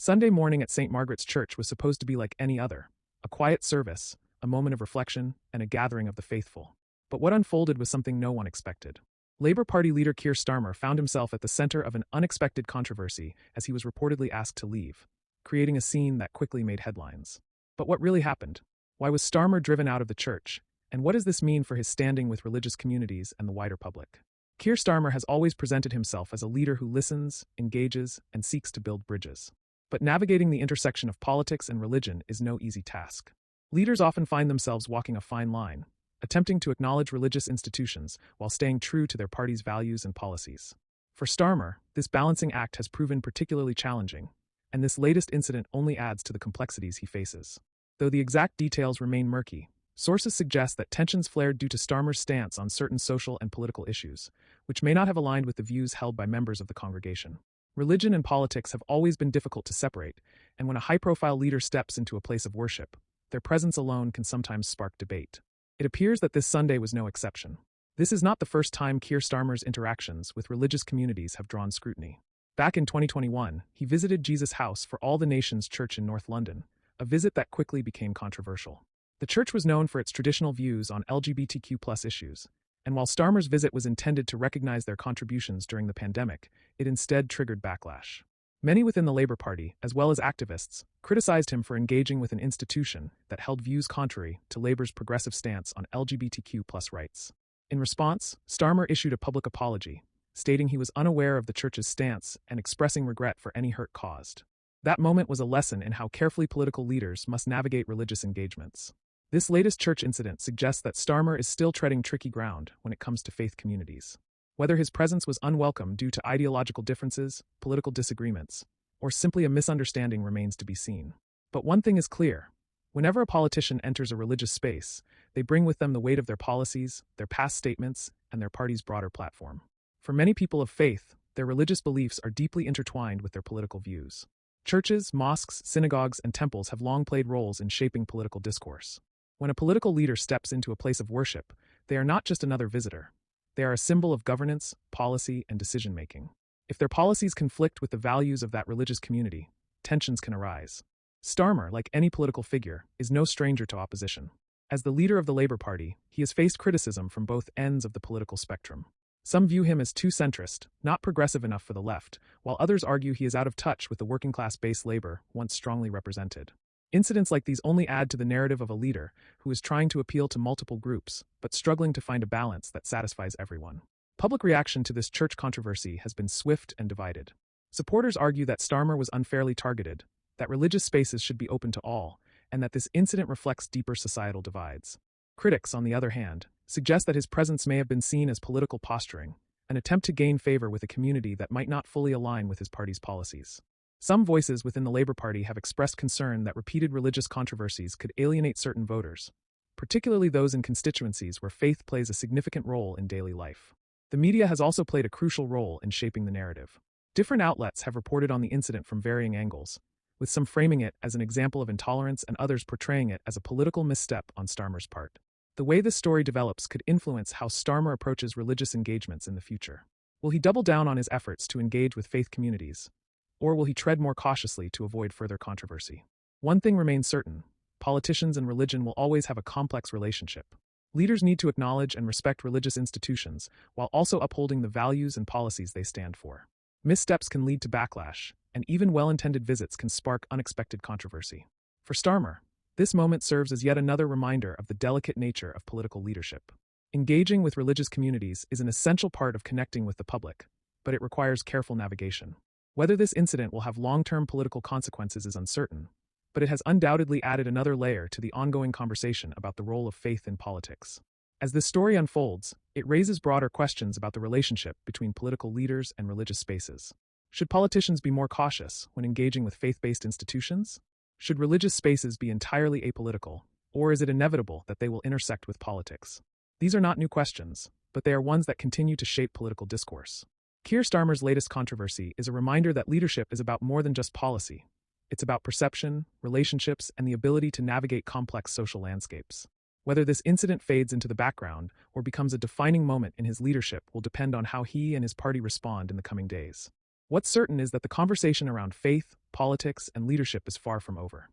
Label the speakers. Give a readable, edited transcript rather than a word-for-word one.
Speaker 1: Sunday morning at St. Margaret's Church was supposed to be like any other, a quiet service, a moment of reflection, and a gathering of the faithful. But what unfolded was something no one expected. Labour Party leader Keir Starmer found himself at the centre of an unexpected controversy as he was reportedly asked to leave, creating a scene that quickly made headlines. But what really happened? Why was Starmer driven out of the church? And what does this mean for his standing with religious communities and the wider public? Keir Starmer has always presented himself as a leader who listens, engages, and seeks to build bridges. But navigating the intersection of politics and religion is no easy task. Leaders often find themselves walking a fine line, attempting to acknowledge religious institutions while staying true to their party's values and policies. For Starmer, this balancing act has proven particularly challenging, and this latest incident only adds to the complexities he faces. Though the exact details remain murky, sources suggest that tensions flared due to Starmer's stance on certain social and political issues, which may not have aligned with the views held by members of the congregation. Religion and politics have always been difficult to separate, and when a high-profile leader steps into a place of worship, their presence alone can sometimes spark debate. It appears that this Sunday was no exception. This is not the first time Keir Starmer's interactions with religious communities have drawn scrutiny. Back in 2021, he visited Jesus House for All the Nations Church in North London, a visit that quickly became controversial. The church was known for its traditional views on LGBTQ+ issues, and while Starmer's visit was intended to recognize their contributions during the pandemic, it instead triggered backlash. Many within the Labour Party, as well as activists, criticized him for engaging with an institution that held views contrary to Labour's progressive stance on LGBTQ+ rights. In response, Starmer issued a public apology, stating he was unaware of the church's stance and expressing regret for any hurt caused. That moment was a lesson in how carefully political leaders must navigate religious engagements. This latest church incident suggests that Starmer is still treading tricky ground when it comes to faith communities. Whether his presence was unwelcome due to ideological differences, political disagreements, or simply a misunderstanding remains to be seen. But one thing is clear. Whenever a politician enters a religious space, they bring with them the weight of their policies, their past statements, and their party's broader platform. For many people of faith, their religious beliefs are deeply intertwined with their political views. Churches, mosques, synagogues, and temples have long played roles in shaping political discourse. When a political leader steps into a place of worship, they are not just another visitor. They are a symbol of governance, policy, and decision-making. If their policies conflict with the values of that religious community, tensions can arise. Starmer, like any political figure, is no stranger to opposition. As the leader of the Labour Party, he has faced criticism from both ends of the political spectrum. Some view him as too centrist, not progressive enough for the left, while others argue he is out of touch with the working-class base Labour once strongly represented. Incidents like these only add to the narrative of a leader who is trying to appeal to multiple groups, but struggling to find a balance that satisfies everyone. Public reaction to this church controversy has been swift and divided. Supporters argue that Starmer was unfairly targeted, that religious spaces should be open to all, and that this incident reflects deeper societal divides. Critics, on the other hand, suggest that his presence may have been seen as political posturing, an attempt to gain favor with a community that might not fully align with his party's policies. Some voices within the Labour Party have expressed concern that repeated religious controversies could alienate certain voters, particularly those in constituencies where faith plays a significant role in daily life. The media has also played a crucial role in shaping the narrative. Different outlets have reported on the incident from varying angles, with some framing it as an example of intolerance and others portraying it as a political misstep on Starmer's part. The way this story develops could influence how Starmer approaches religious engagements in the future. Will he double down on his efforts to engage with faith communities? Or will he tread more cautiously to avoid further controversy? One thing remains certain: politicians and religion will always have a complex relationship. Leaders need to acknowledge and respect religious institutions while also upholding the values and policies they stand for. Missteps can lead to backlash, and even well-intended visits can spark unexpected controversy. For Starmer, this moment serves as yet another reminder of the delicate nature of political leadership. Engaging with religious communities is an essential part of connecting with the public, but it requires careful navigation. Whether this incident will have long-term political consequences is uncertain, but it has undoubtedly added another layer to the ongoing conversation about the role of faith in politics. As this story unfolds, it raises broader questions about the relationship between political leaders and religious spaces. Should politicians be more cautious when engaging with faith-based institutions? Should religious spaces be entirely apolitical, or is it inevitable that they will intersect with politics? These are not new questions, but they are ones that continue to shape political discourse. Keir Starmer's latest controversy is a reminder that leadership is about more than just policy. It's about perception, relationships, and the ability to navigate complex social landscapes. Whether this incident fades into the background or becomes a defining moment in his leadership will depend on how he and his party respond in the coming days. What's certain is that the conversation around faith, politics and leadership is far from over.